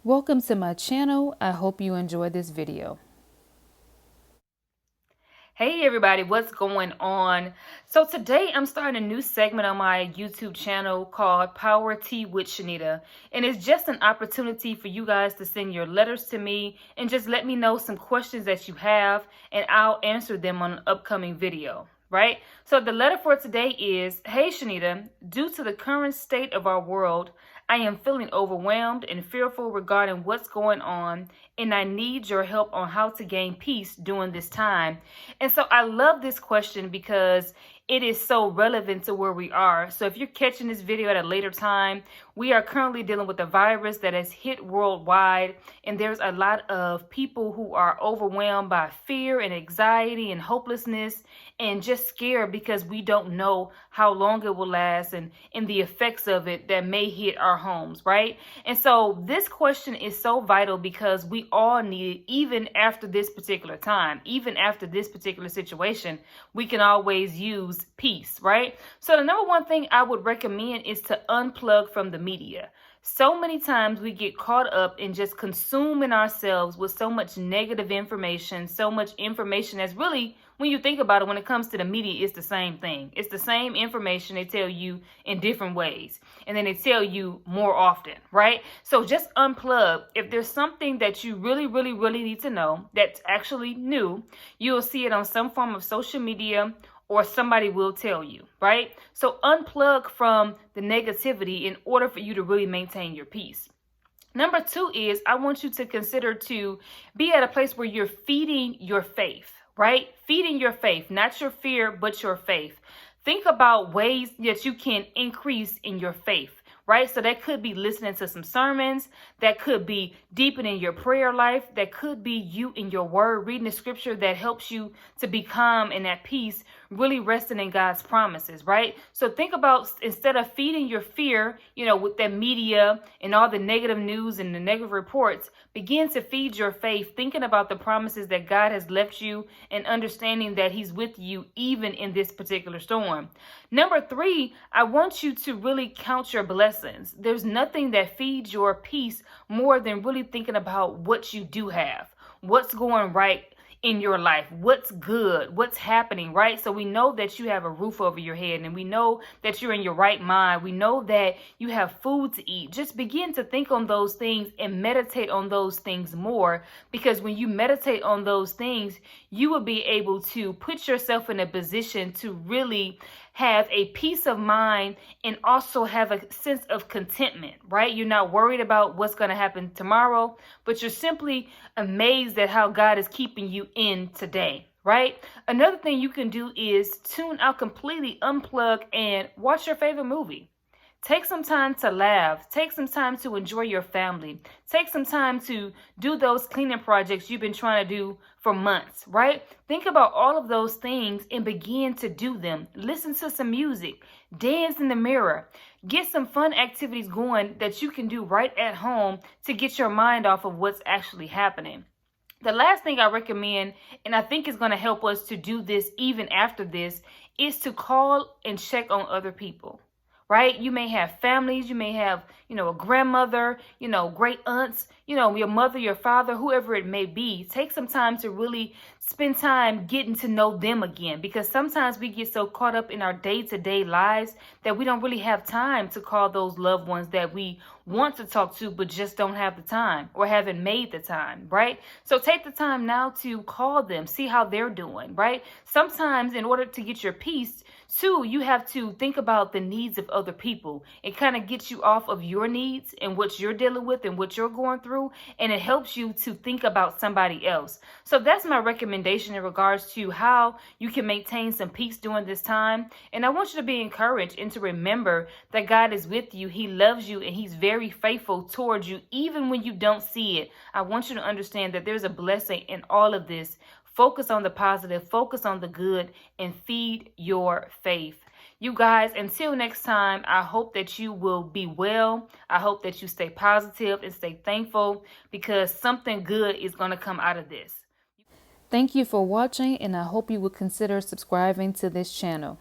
Welcome to my channel. I hope you enjoy this video. Hey everybody, what's going on? So today I'm starting a new segment on my YouTube channel called Power Tea with Shanita. And it's just an opportunity for you guys to send your letters to me and just let me know some questions that you have and I'll answer them on an upcoming video. Right? So the letter for today is, hey Shanita, due to the current state of our world, I am feeling overwhelmed and fearful regarding what's going on, and I need your help on how to gain peace during this time. And so I love this question because it is so relevant to where we are. So if you're catching this video at a later time, we are currently dealing with a virus that has hit worldwide, and there's a lot of people who are overwhelmed by fear and anxiety and hopelessness and just scared because we don't know how long it will last and the effects of it that may hit our homes, right? And so this question is so vital because we all need it even after this particular time, even after this particular situation, we can always use peace, right? So the number one thing I would recommend is to unplug from the media. So many times we get caught up in just consuming ourselves with so much negative information, so much information that's really, when you think about it, when it comes to the media, it's the same thing. It's the same information they tell you in different ways. And then they tell you more often, right? So just unplug. If there's something that you really, really, really need to know that's actually new, you'll see it on some form of social media or somebody will tell you, right? So unplug from the negativity in order for you to really maintain your peace. Number two is I want you to consider to be at a place where you're feeding your faith, right? Feeding your faith, not your fear, but your faith. Think about ways that you can increase in your faith. Right? So that could be listening to some sermons. That could be deepening your prayer life. That could be you in your word, reading the scripture that helps you to be calm and at peace, really resting in God's promises, right? So think about, instead of feeding your fear, with the media and all the negative news and the negative reports, begin to feed your faith, thinking about the promises that God has left you and understanding that he's with you even in this particular storm. Number three, I want you to really count your blessings. There's nothing that feeds your peace more than really thinking about what you do have, what's going right in your life, what's good, what's happening, right? So we know that you have a roof over your head and we know that you're in your right mind. We know that you have food to eat. Just begin to think on those things and meditate on those things more, because when you meditate on those things, you will be able to put yourself in a position to really have a peace of mind and also have a sense of contentment, right? You're not worried about what's going to happen tomorrow, but you're simply amazed at how God is keeping you in today, right? Another thing you can do is tune out completely, unplug, and watch your favorite movie. Take some time to laugh. Take some time to enjoy your family. Take some time to do those cleaning projects you've been trying to do for months, right? Think about all of those things and begin to do them. Listen to some music. Dance in the mirror. Get some fun activities going that you can do right at home to get your mind off of what's actually happening. The last thing I recommend, and I think is going to help us to do this even after this, is to call and check on other people. Right? You may have families, you may have, a grandmother, great aunts, your mother, your father, whoever it may be. Take some time to really spend time getting to know them again, because sometimes we get so caught up in our day-to-day lives that we don't really have time to call those loved ones that we want to talk to but just don't have the time or haven't made the time, right? So take the time now to call them, see how they're doing, right? Sometimes in order to get your peace, too, you have to think about the needs of other people. It kind of gets you off of your needs and what you're dealing with and what you're going through, and it helps you to think about somebody else. So that's my recommendation in regards to how you can maintain some peace during this time. And I want you to be encouraged and to remember that God is with you. He loves you and he's very faithful towards you, even when you don't see it. I want you to understand that there's a blessing in all of this. Focus on the positive, focus on the good, and feed your faith. You guys, until next time, I hope that you will be well. I hope that you stay positive and stay thankful, because something good is going to come out of this. Thank you for watching, and I hope you will consider subscribing to this channel.